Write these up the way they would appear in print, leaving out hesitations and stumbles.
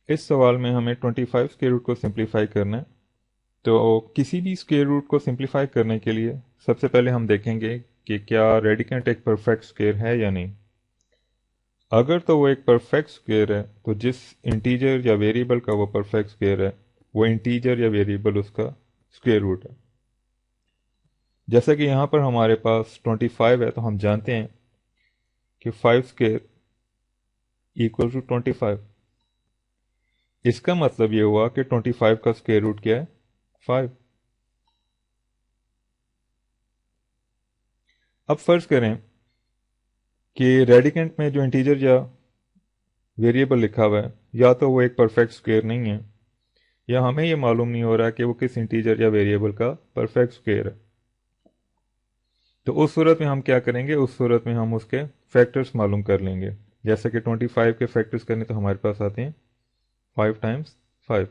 इस सवाल में हमें 25 स्क्वायर रूट को सिंप्लीफाई करना है। तो किसी भी स्क्वायर रूट को सिंप्लीफाई करने के लिए सबसे पहले हम देखेंगे कि क्या रेडिकेंट एक परफेक्ट स्क्वायर है या नहीं। अगर तो वो एक परफेक्ट स्क्वायर है तो जिस इंटीजर या वेरिएबल का वो परफेक्ट स्क्वायर है वो इंटीजर या वेरिएबल उसका स्क्वायर रूट है। जैसा कि यहाँ पर हमारे पास 25 है तो हम जानते हैं कि 5 स्क्वायर इक्वल टू 25। इसका मतलब ये हुआ कि 25 का स्क्वायर रूट क्या है, 5। अब फर्ज करें कि रेडिकेंट में जो इंटीजर या वेरिएबल लिखा हुआ है या तो वो एक परफेक्ट स्क्वायर नहीं है या हमें ये मालूम नहीं हो रहा कि वो किस इंटीजर या वेरिएबल का परफेक्ट स्क्वायर है। तो उस सूरत में हम क्या करेंगे, उस सूरत में हम उसके फैक्टर्स मालूम कर लेंगे। जैसे कि 25 के फैक्टर्स करने तो हमारे पास आते हैं 5 टाइम्स 5।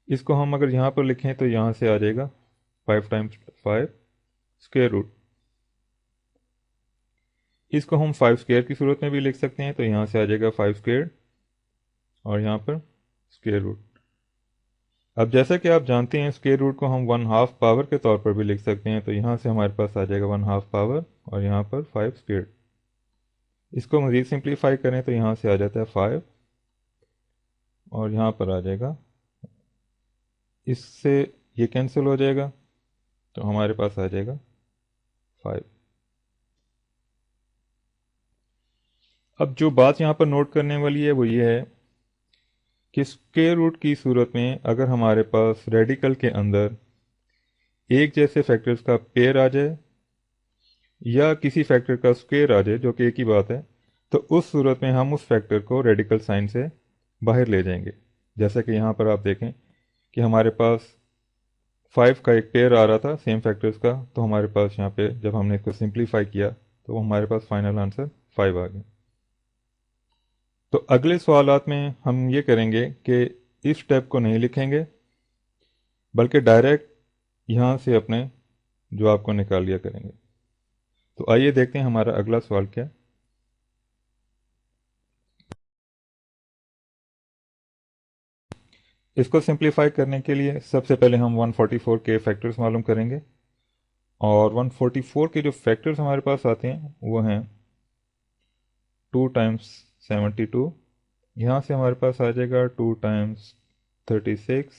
इसको हम अगर यहाँ पर लिखें तो यहाँ से आ जाएगा 5 टाइम्स 5 स्क्वायर रूट। इसको हम 5 स्क्वायर की सूरत में भी लिख सकते हैं तो यहाँ से आ जाएगा 5 स्क्वायर और यहाँ पर स्क्वायर रूट। अब जैसा कि आप जानते हैं स्क्वायर रूट को हम 1/2 पावर के तौर पर भी लिख सकते हैं तो यहाँ से हमारे पास आ जाएगा 1/2 पावर और यहाँ पर 5 स्क्वायर। इसको मज़ीद सिंप्लीफाई करें तो यहाँ से आ जाता है 5 और यहाँ पर आ जाएगा, इससे ये कैंसिल हो जाएगा तो हमारे पास आ जाएगा 5। अब जो बात यहाँ पर नोट करने वाली है वो ये है कि स्क्वायर रूट की सूरत में अगर हमारे पास रेडिकल के अंदर एक जैसे फैक्टर्स का पेयर आ जाए या किसी फैक्टर का स्क्वायर आ जाए जो कि एक ही बात है, तो उस सूरत में हम उस फैक्टर को रेडिकल साइन से बाहर ले जाएंगे। जैसा कि यहाँ पर आप देखें कि हमारे पास 5 का एक पेयर आ रहा था सेम फैक्टर्स का, तो हमारे पास यहाँ पे जब हमने इसको सिंप्लीफाई किया तो हमारे पास फाइनल आंसर 5 आ गया। तो अगले सवालात में हम ये करेंगे कि इस स्टेप को नहीं लिखेंगे बल्कि डायरेक्ट यहाँ से अपने जवाब को निकाल लिया करेंगे। तो आइए देखते हैं हमारा अगला सवाल क्या है। इसको सिंप्लीफाई करने के लिए सबसे पहले हम 144 के फैक्टर्स मालूम करेंगे और 144 के जो फैक्टर्स हमारे पास आते हैं वो हैं 2 टाइम्स 72। यहाँ से हमारे पास आ जाएगा 2 टाइम्स 36।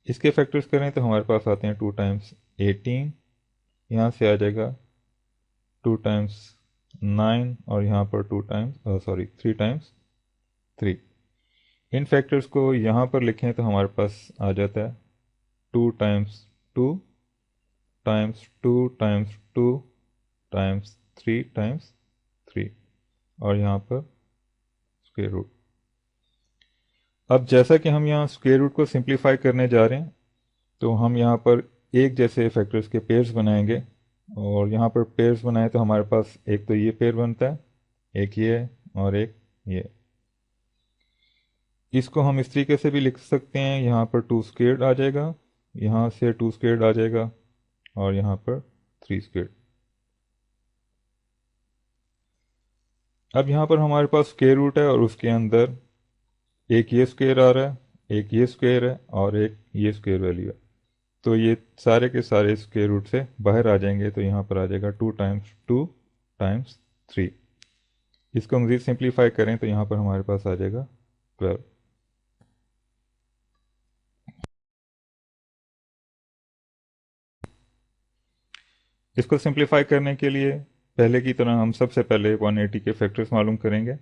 इसके फैक्टर्स करें तो हमारे पास आते हैं 2 टाइम्स 18। यहाँ से आ जाएगा 2 टाइम्स 9 और यहाँ पर 2 टाइम्स 3 टाइम्स 3। इन फैक्टर्स को यहाँ पर लिखें तो हमारे पास आ जाता है 2 times 2 times 2 times 2 times 3 times 3 और यहाँ पर स्क्वायर रूट। अब जैसा कि हम यहाँ स्क्वायर रूट को सिंप्लीफाई करने जा रहे हैं तो हम यहाँ पर एक जैसे फैक्टर्स के पेयर्स बनाएंगे और यहाँ पर पेयर्स बनाए तो हमारे पास एक तो ये पेयर बनता है, एक ये और एक ये। इसको हम इस तरीके से भी लिख सकते हैं, यहाँ पर 2 स्क्वायर्ड आ जाएगा, यहाँ से 2 स्क्वायर्ड आ जाएगा और यहाँ पर 3 स्क्वायर्ड। अब यहाँ पर हमारे पास स्क्वायर रूट है और उसके अंदर एक ये स्क्वायर आ रहा है, एक ये स्क्वायर है और एक ये स्क्वायर वैल्यू है। तो ये सारे के सारे स्क्वायर रूट से बाहर आ जाएंगे तो यहाँ पर आ जाएगा 2 टाइम्स 2 टाइम्स 3। इसको मज़ीद सिंप्लीफाई करें तो यहाँ पर हमारे पास आ जाएगा 12। इसको सिंप्लीफाई करने के लिए पहले की तरह हम सबसे पहले 180 के फैक्टर्स मालूम करेंगे।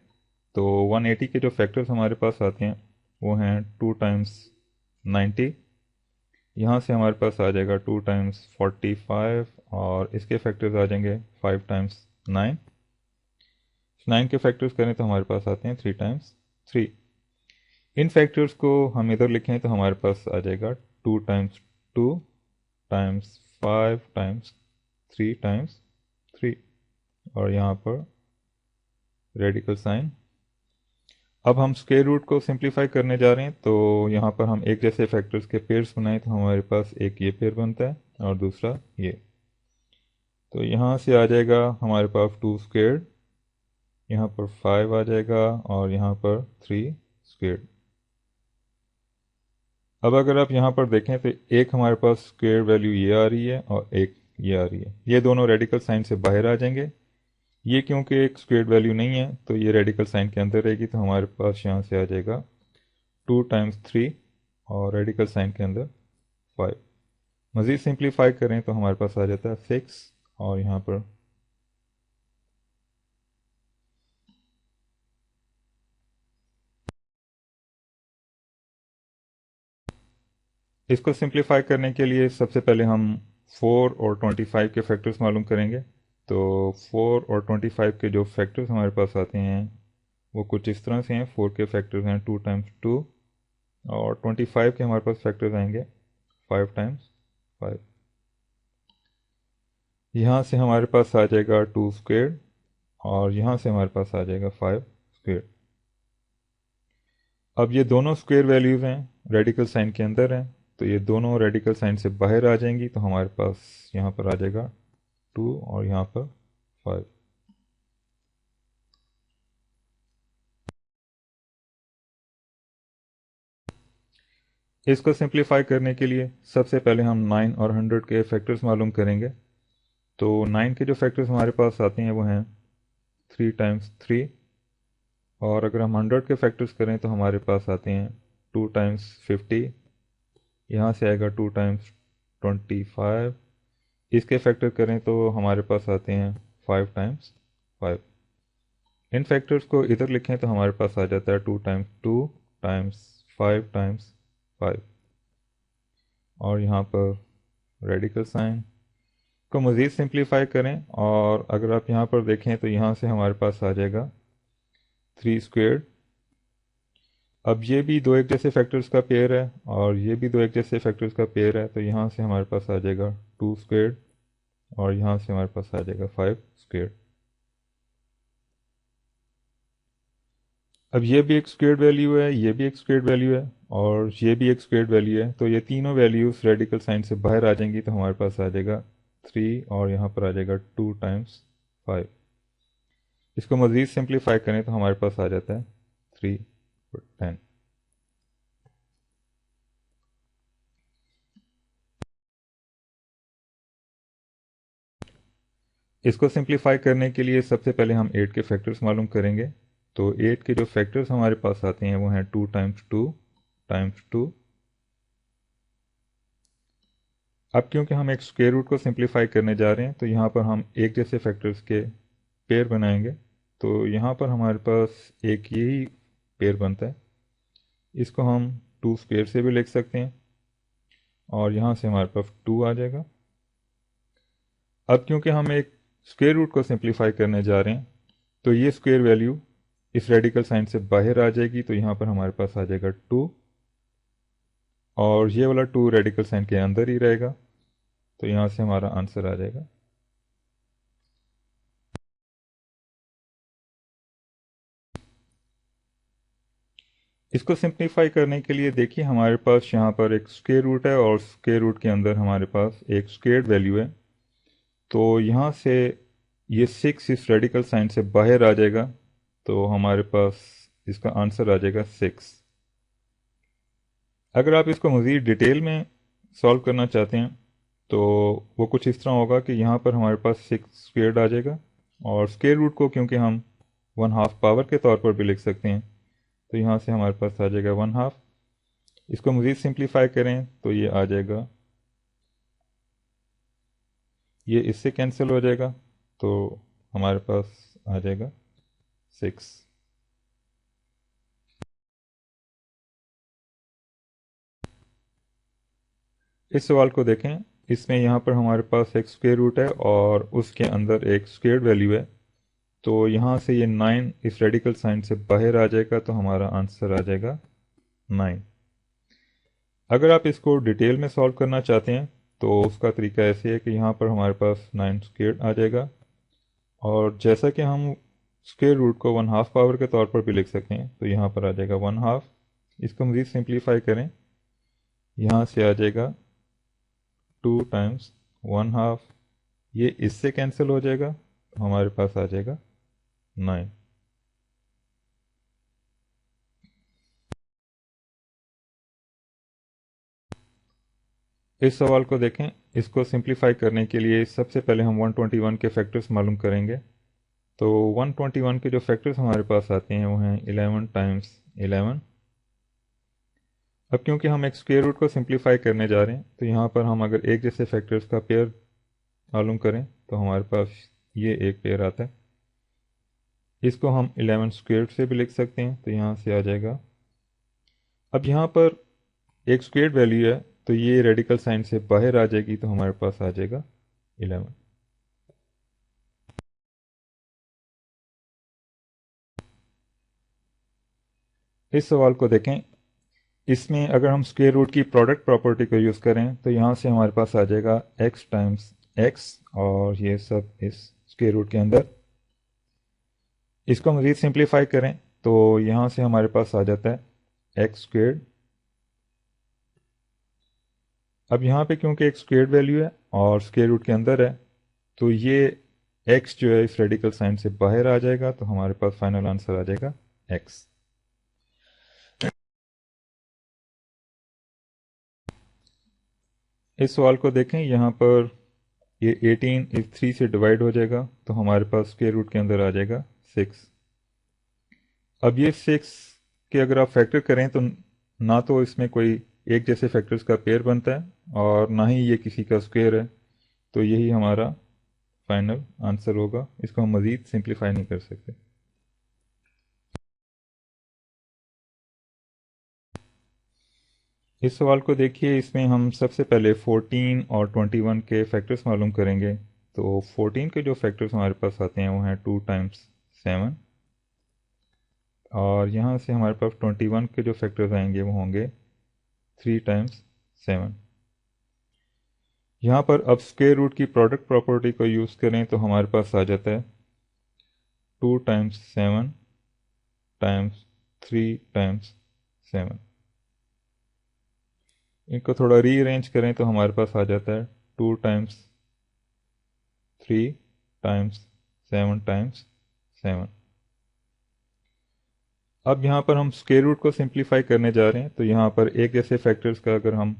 तो 180 के जो फैक्टर्स हमारे पास आते हैं वो हैं 2 टाइम्स 90। यहाँ से हमारे पास आ जाएगा 2 टाइम्स 45 और इसके फैक्टर्स आ जाएंगे 5 टाइम्स 9। 9 के फैक्टर्स करें तो हमारे पास आते हैं 3 टाइम्स 3। इन फैक्टर्स को हम इधर लिखें तो हमारे पास आ जाएगा 2 टाइम्स 2 टाइम्स 5 टाइम्स 3 टाइम्स 3 और यहाँ पर रेडिकल साइन। अब हम स्क्वायर रूट को सिंप्लीफाई करने जा रहे हैं तो यहाँ पर हम एक जैसे फैक्टर्स के पेयर्स बनाए तो हमारे पास एक ये पेयर बनता है और दूसरा ये। तो यहाँ से आ जाएगा हमारे पास 2 स्क्वायर, यहाँ पर 5 आ जाएगा और यहाँ पर 3 स्क्वेयर। अब अगर आप यहाँ पर देखें तो एक हमारे पास स्क्वेयर वैल्यू ये आ रही है और एक ये आ रही है, ये दोनों रेडिकल साइन से बाहर आ जाएंगे। ये क्योंकि एक स्क्वेयर वैल्यू नहीं है तो ये रेडिकल साइन के अंदर रहेगी, तो हमारे पास यहाँ से आ जाएगा 2 × 3 और रेडिकल साइन के अंदर 5। मज़ीद सिंप्लीफाई करें तो हमारे पास आ जाता है 6 और यहाँ पर इसको सिंप्लीफाई करने के लिए सबसे पहले हम 4 और 25 के फैक्टर्स मालूम करेंगे। तो 4 और 25 के जो फैक्टर्स हमारे पास आते हैं वो कुछ इस तरह से हैं। 4 के फैक्टर्स हैं 2 × 2 और 25 के हमारे पास फैक्टर्स आएंगे 5 × 5। यहाँ से हमारे पास आ जाएगा 2² और यहाँ से हमारे पास आ जाएगा 5²। अब ये दोनों स्क्वेयर वैल्यूज़ हैं, रेडिकल साइन के अंदर हैं, तो ये दोनों रेडिकल साइन से बाहर आ जाएंगी, तो हमारे पास यहाँ पर आ जाएगा 2 और यहाँ पर 5। इसको सिंप्लीफाई करने के लिए सबसे पहले हम 9 और 100 के फैक्टर्स मालूम करेंगे। तो 9 के जो फैक्टर्स हमारे पास आते हैं वो हैं 3 × 3 और अगर हम 100 के फैक्टर्स करें तो हमारे पास आते हैं 2 × 50। यहाँ से आएगा 2 × 25। इसके फैक्टर करें तो हमारे पास आते हैं 5 × 5। इन फैक्टर्स को इधर लिखें तो हमारे पास आ जाता है 2 × 2 × 5 × 5 और यहाँ पर रेडिकल साइन को मज़ीद सिंप्लीफाई करें और अगर आप यहाँ पर देखें तो यहाँ से हमारे पास आ जाएगा 3²। अब ये भी दो एक जैसे फैक्टर्स का पेयर है और ये भी दो एक जैसे फैक्टर्स का पेयर है, तो यहाँ से हमारे पास आ जाएगा 2² और यहाँ से हमारे पास आ जाएगा 5²। अब ये भी एक स्क्वेयर्ड वैल्यू है, ये भी एक स्क्वेयर्ड वैल्यू है और ये भी एक स्क्वेयर्ड वैल्यू है, तो ये तीनों वैल्यूज रेडिकल साइन से बाहर आ जाएंगी, तो हमारे पास आ जाएगा 3 और यहाँ पर आ जाएगा 2 × 5। इसको मज़ीद सिंप्लीफाई करें तो हमारे पास आ जाता है 3 × 10। इसको सिंप्लीफाई करने के लिए सबसे पहले हम 8 के फैक्टर्स मालूम करेंगे। तो 8 के जो फैक्टर्स हमारे पास आते हैं वो हैं 2 × 2 × 2। अब क्योंकि हम एक स्क्वायर रूट को सिंप्लीफाई करने जा रहे हैं तो यहाँ पर हम एक जैसे फैक्टर्स के पेयर बनाएंगे। तो यहाँ पर हमारे पास एक यही पेयर बनता है, इसको हम 2² से भी लिख सकते हैं और यहाँ से हमारे पास 2 आ जाएगा। अब क्योंकि हम एक स्क्वायर रूट को सिंप्लीफाई करने जा रहे हैं तो ये स्क्वायर वैल्यू इस रेडिकल साइन से बाहर आ जाएगी, तो यहाँ पर हमारे पास आ जाएगा 2 और ये वाला 2 रेडिकल साइन के अंदर ही रहेगा, तो यहाँ से हमारा आंसर आ जाएगा। इसको सिंप्लीफाई करने के लिए देखिए हमारे पास यहाँ पर एक स्क्वायर रूट है और स्क्वायर रूट के अंदर हमारे पास एक स्क्वायर्ड वैल्यू है, तो यहाँ से ये 6 इस रेडिकल साइन से बाहर आ जाएगा, तो हमारे पास इसका आंसर आ जाएगा 6। अगर आप इसको मज़ीद डिटेल में सॉल्व करना चाहते हैं तो वो कुछ इस तरह होगा कि यहाँ पर हमारे पास 6² आ जाएगा और स्क्वायर रूट को क्योंकि हम 1/2 पावर के तौर पर भी लिख सकते हैं, तो यहाँ से हमारे पास आ जाएगा 1/2। इसको मज़ीद सिंप्लीफाई करें तो ये आ जाएगा, ये इससे कैंसिल हो जाएगा, तो हमारे पास आ जाएगा 6। इस सवाल को देखें, इसमें यहाँ पर हमारे पास एक स्क्वायर रूट है और उसके अंदर एक स्क्वायर वैल्यू है, तो यहाँ से ये 9 इस रेडिकल साइन से बाहर आ जाएगा, तो हमारा आंसर आ जाएगा 9। अगर आप इसको डिटेल में सॉल्व करना चाहते हैं तो उसका तरीका ऐसे है कि यहाँ पर हमारे पास 9² आ जाएगा और जैसा कि हम स्क्वायर रूट को 1/2 पावर के तौर पर भी लिख सकते हैं, तो यहाँ पर आ जाएगा 1/2। इसको मज़ीद सिंप्लीफाई करें, यहाँ से आ जाएगा 2 × 1/2, ये इससे कैंसिल हो जाएगा, तो हमारे पास आ जाएगा 9। इस सवाल को देखें। इसको सिंप्लीफाई करने के लिए सबसे पहले हम 121 के फैक्टर्स मालूम करेंगे। तो 121 के जो फैक्टर्स हमारे पास आते हैं वो हैं 11 टाइम्स 11। अब क्योंकि हम एक स्क्वायर रूट को सिंप्लीफाई करने जा रहे हैं तो यहाँ पर हम अगर एक जैसे फैक्टर्स का पेयर मालूम करें तो हमारे पास ये एक पेयर आता है। इसको हम 11 स्क्वायर से भी लिख सकते हैं, तो यहाँ से आ जाएगा। अब यहाँ पर एक स्क्वायर वैल्यू है तो ये रेडिकल साइन से बाहर आ जाएगी, तो हमारे पास आ जाएगा 11। इस सवाल को देखें। इसमें अगर हम स्क्वायर रूट की प्रोडक्ट प्रॉपर्टी को यूज़ करें तो यहाँ से हमारे पास आ जाएगा x टाइम्स x, और ये सब इस स्क्वायर रूट के अंदर। इसको मज़ीद सिंप्लीफाई करें तो यहाँ से हमारे पास आ जाता है x स्क्वेयर्ड। अब यहाँ पे क्योंकि एक स्क्वेयर्ड वैल्यू है और स्क्वायर रूट के अंदर है तो ये x जो है इस रेडिकल साइन से बाहर आ जाएगा, तो हमारे पास फाइनल आंसर आ जाएगा x। इस सवाल को देखें। यहाँ पर ये 18 इस 3 से डिवाइड हो जाएगा तो हमारे पास स्क्वायर रूट के अंदर आ जाएगा 6। अब ये 6 के अगर आप फैक्टर करें तो ना तो इसमें कोई एक जैसे फैक्टर्स का पेयर बनता है और ना ही ये किसी का स्क्वायर है, तो यही हमारा फाइनल आंसर होगा। इसको हम मज़ीद सिंप्लीफाई नहीं कर सकते। इस सवाल को देखिए। इसमें हम सबसे पहले 14 और 21 के फैक्टर्स मालूम करेंगे। तो 14 के जो फैक्टर्स हमारे पास आते हैं वो हैं 2 टाइम्स 7, और यहाँ से हमारे पास 21 के जो फैक्टर्स आएंगे वो होंगे 3 टाइम्स 7। यहाँ पर अब स्क्वायर रूट की प्रोडक्ट प्रॉपर्टी को यूज़ करें तो हमारे पास आ जाता है 2 टाइम्स 7 टाइम्स 3 टाइम्स 7। इनको थोड़ा रीअरेंज करें तो हमारे पास आ जाता है 2 टाइम्स 3 टाइम्स 7 टाइम्स 7। अब यहाँ पर हम स्क्वायर रूट को सिंप्लीफाई करने जा रहे हैं, तो यहाँ पर एक जैसे फैक्टर्स का अगर हम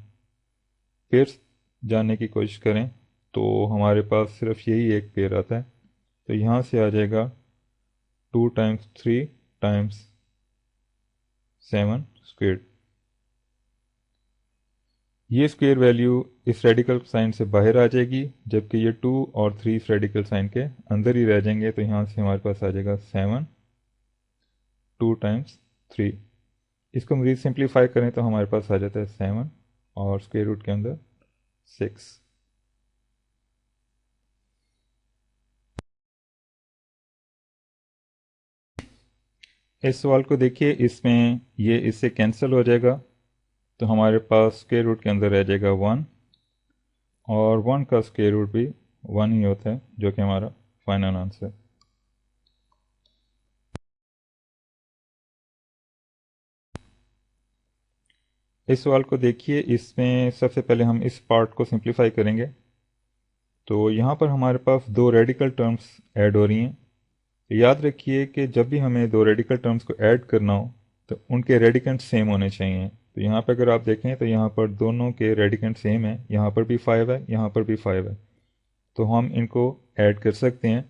पेयर्स जानने की कोशिश करें तो हमारे पास सिर्फ यही एक पेयर आता है। तो यहाँ से आ जाएगा 2 टाइम्स 3 टाइम्स 7 स्क्वेयर। ये स्क्वेयर वैल्यू इस रेडिकल साइन से बाहर आ जाएगी, जबकि ये 2 और 3 इस रेडिकल साइन के अंदर ही रह जाएंगे। तो यहाँ से हमारे पास आ जाएगा 7 2 टाइम्स 3। इसको मज़ीद सिंप्लीफाई करें तो हमारे पास आ जाता है 7 और स्क्वायर रूट के अंदर 6। इस सवाल को देखिए। इसमें ये इससे कैंसिल हो जाएगा, तो हमारे पास स्क्वायर रूट के अंदर रह जाएगा 1, और 1 का स्क्वायर रूट भी 1 ही होता है, जो कि हमारा फाइनल आंसर है। इस सवाल को देखिए। इसमें सबसे पहले हम इस पार्ट को सिंप्लीफाई करेंगे। तो यहाँ पर हमारे पास दो रेडिकल टर्म्स ऐड हो रही हैं। तो याद रखिए कि जब भी हमें दो रेडिकल टर्म्स को ऐड करना हो तो उनके रेडिकेंट सेम होने चाहिए। तो यहाँ पर अगर आप देखें तो यहाँ पर दोनों के रेडिकेंट सेम है, यहाँ पर भी 5 है, यहाँ पर भी 5 है, तो हम इनको ऐड कर सकते हैं।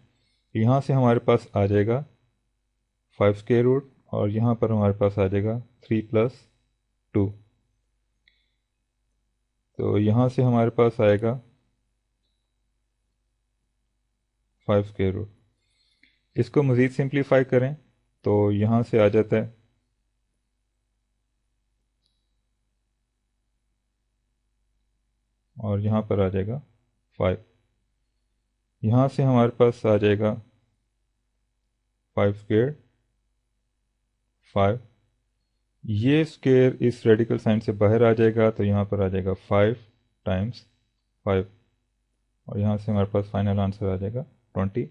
यहाँ से हमारे पास आ जाएगा 5 स्क्वायर रूट, और यहाँ पर हमारे पास आ जाएगा 3 प्लस 2। तो यहाँ से हमारे पास आएगा 5 स्क्वायर रूट। इसको मज़ीद सिंप्लीफाई करें तो यहाँ से आ जाता है और यहाँ पर आ जाएगा 5। यहाँ से हमारे पास आ जाएगा 5 स्क्वायर 5। ये स्क्वायर इस रेडिकल साइन से बाहर आ जाएगा, तो यहाँ पर आ जाएगा 5 टाइम्स 5, और यहाँ से हमारे पास फाइनल आंसर आ जाएगा 25।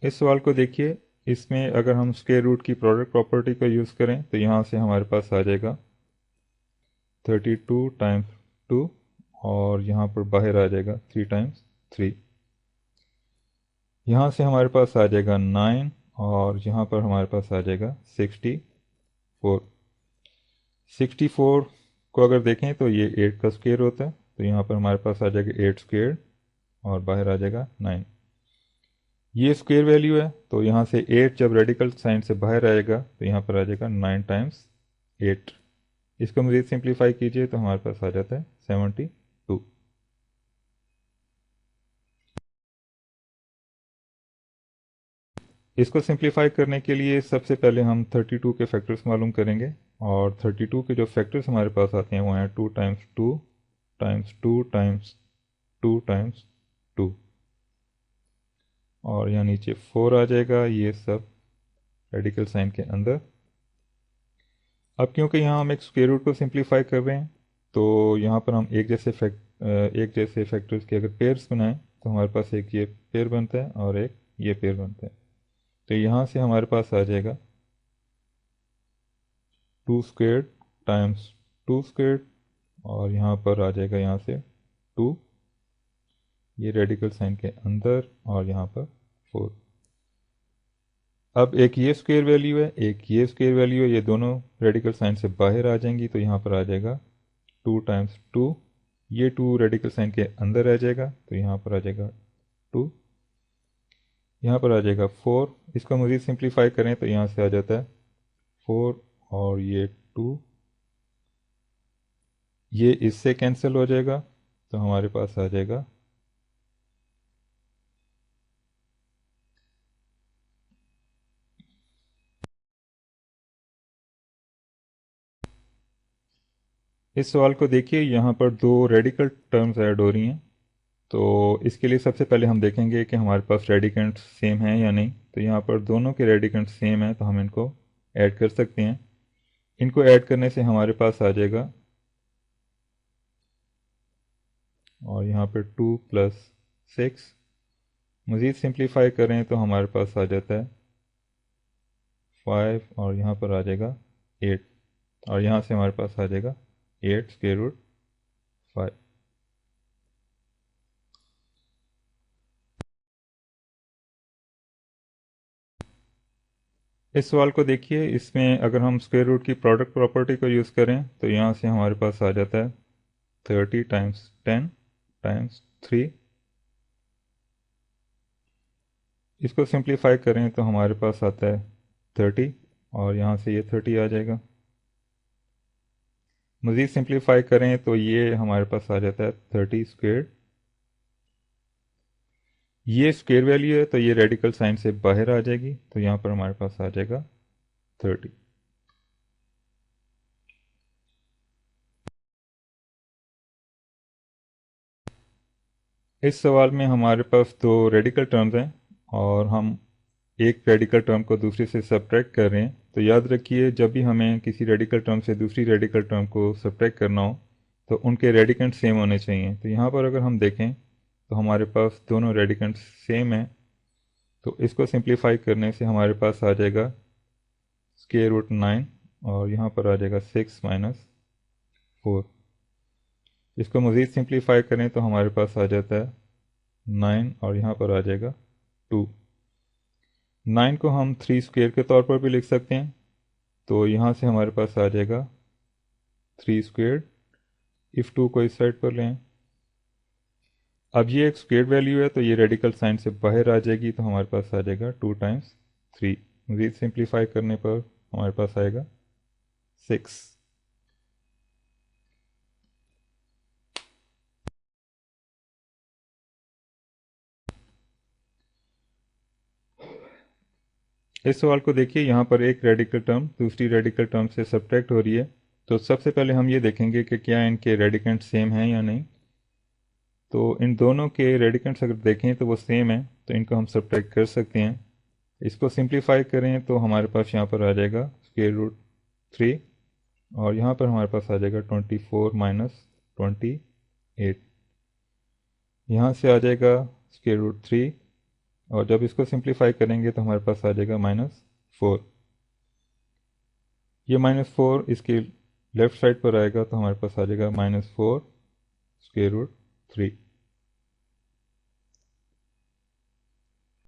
इस सवाल को देखिए। इसमें अगर हम स्क्वायर रूट की प्रोडक्ट प्रॉपर्टी का यूज़ करें तो यहाँ से हमारे पास आ जाएगा 32 टाइम्स 2, और यहाँ पर बाहर आ जाएगा 3 टाइम्स 3। यहाँ से हमारे पास आ जाएगा 9, और यहाँ पर हमारे पास आ जाएगा 60। 4। 64 को अगर देखें तो ये 8 का स्क्वायर होता है, तो यहाँ पर हमारे पास आ जाएगा 8 स्क्वायर और बाहर आ जाएगा 9। ये स्क्वायर वैल्यू है, तो यहाँ से 8 जब रेडिकल साइन से बाहर आएगा तो यहाँ पर आ जाएगा 9 टाइम्स 8। इसको मज़ीद सिंप्लीफाई कीजिए तो हमारे पास आ जाता है 72। इसको सिंप्लीफाई करने के लिए सबसे पहले हम 32 के फैक्टर्स मालूम करेंगे, और 32 के जो फैक्टर्स हमारे पास आते हैं वो हैं 2 टाइम्स 2 टाइम्स 2 टाइम्स 2 टाइम्स 2, और यहाँ नीचे 4 आ जाएगा, ये सब रेडिकल साइन के अंदर। अब क्योंकि यहाँ हम एक स्क्वायर रूट को सिंप्लीफाई कर रहे हैं, तो यहाँ पर हम एक जैसे फैक्टर्स के अगर पेयर्स बनाएं तो हमारे पास एक ये पेयर बनता है और एक ये पेयर बनता है। तो यहाँ से हमारे पास आ जाएगा 2 स्क्वायर टाइम्स 2 स्क्वायर, और यहाँ पर आ जाएगा यहाँ से 2, ये रेडिकल साइन के अंदर, और यहाँ पर 4। अब एक ये स्क्वायर वैल्यू है, एक ये स्क्वायर वैल्यू है, ये दोनों रेडिकल साइन से बाहर आ जाएंगी, तो यहाँ पर आ जाएगा 2 टाइम्स 2, ये 2 रेडिकल साइन के अंदर आ जाएगा, तो यहाँ पर आ जाएगा 2, यहाँ पर आ जाएगा 4। इसको मज़ीद सिंप्लीफाई करें तो यहाँ से आ जाता है 4 और ये 2, ये इससे कैंसिल हो जाएगा, तो हमारे पास आ जाएगा इस सवाल को देखिए, यहाँ पर दो रेडिकल टर्म्स ऐड हो रही हैं। तो इसके लिए सबसे पहले हम देखेंगे कि हमारे पास रेडिकेंट्स सेम हैं या नहीं। तो यहाँ पर दोनों के रेडिकेंट्स सेम हैं, तो हम इनको ऐड कर सकते हैं। इनको ऐड करने से हमारे पास आ जाएगा, और यहाँ पर 2 प्लस 6, मज़ीद सिंप्लीफाई करें तो हमारे पास आ जाता है 5, और यहाँ पर आ जाएगा 8, और यहाँ से हमारे पास आ जाएगा 8 स्क्वायर रूट 5। इस सवाल को देखिए, इसमें अगर हम स्क्वायर रूट की प्रोडक्ट प्रॉपर्टी को यूज़ करें तो यहाँ से हमारे पास आ जाता है 30 टाइम्स 10 टाइम्स 3। इसको सिंप्लीफाई करें तो हमारे पास आता है 30, और यहाँ से ये 30 आ जाएगा। मज़ीद सिंप्लीफाई करें तो ये हमारे पास आ जाता है 30 स्क्वेयर। ये स्क्वायर वैल्यू है, तो ये रेडिकल साइन से बाहर आ जाएगी, तो यहाँ पर हमारे पास आ जाएगा 30। इस सवाल में हमारे पास दो रेडिकल टर्म्स हैं, और हम एक रेडिकल टर्म को दूसरे से सब्ट्रैक्ट कर रहे हैं। तो याद रखिए, जब भी हमें किसी रेडिकल टर्म से दूसरी रेडिकल टर्म को सब्ट्रैक्ट करना हो तो उनके रेडिकेंट सेम होने चाहिए। तो यहाँ पर अगर हम देखें तो हमारे पास दोनों रेडिकेंट सेम हैं, तो इसको सिंप्लीफाई करने से हमारे पास आ जाएगा स्क्वायर रूट 9, और यहाँ पर आ जाएगा 6 माइनस 4। इसको मज़ीद सिंप्लीफाई करें तो हमारे पास आ जाता है 9, और यहाँ पर आ जाएगा 2। 9 को हम 3 स्क्वायर के तौर पर भी लिख सकते हैं, तो यहाँ से हमारे पास आ जाएगा 3 स्क्वायर। इफ़ 2 को इस साइड पर लें, अब ये एक स्क्वायर वैल्यू है, तो ये रेडिकल साइन से बाहर आ जाएगी, तो हमारे पास आ जाएगा 2 टाइम्स 3। मज़ीद सिंप्लीफाई करने पर हमारे पास आएगा 6। इस सवाल को देखिए, यहाँ पर एक रेडिकल टर्म दूसरी रेडिकल टर्म से सब्ट्रैक्ट हो रही है। तो सबसे पहले हम ये देखेंगे कि क्या इनके रेडिकेंट सेम हैं या नहीं। तो इन दोनों के रेडिकेंट्स अगर देखें तो वो सेम है, तो इनको हम सब्ट्रैक्ट कर सकते हैं। इसको सिंप्लीफाई करें तो हमारे पास यहाँ पर आ जाएगा स्क्वायर रूट 3, और यहाँ पर हमारे पास आ जाएगा 24 माइनस 28। यहाँ से आ जाएगा स्क्वायर रूट 3, और जब इसको सिंप्लीफाई करेंगे तो हमारे पास आ जाएगा -4। ये -4 इसके लेफ्ट साइड पर आएगा, तो हमारे पास आ जाएगा -4 स्क्वायर रूट 3।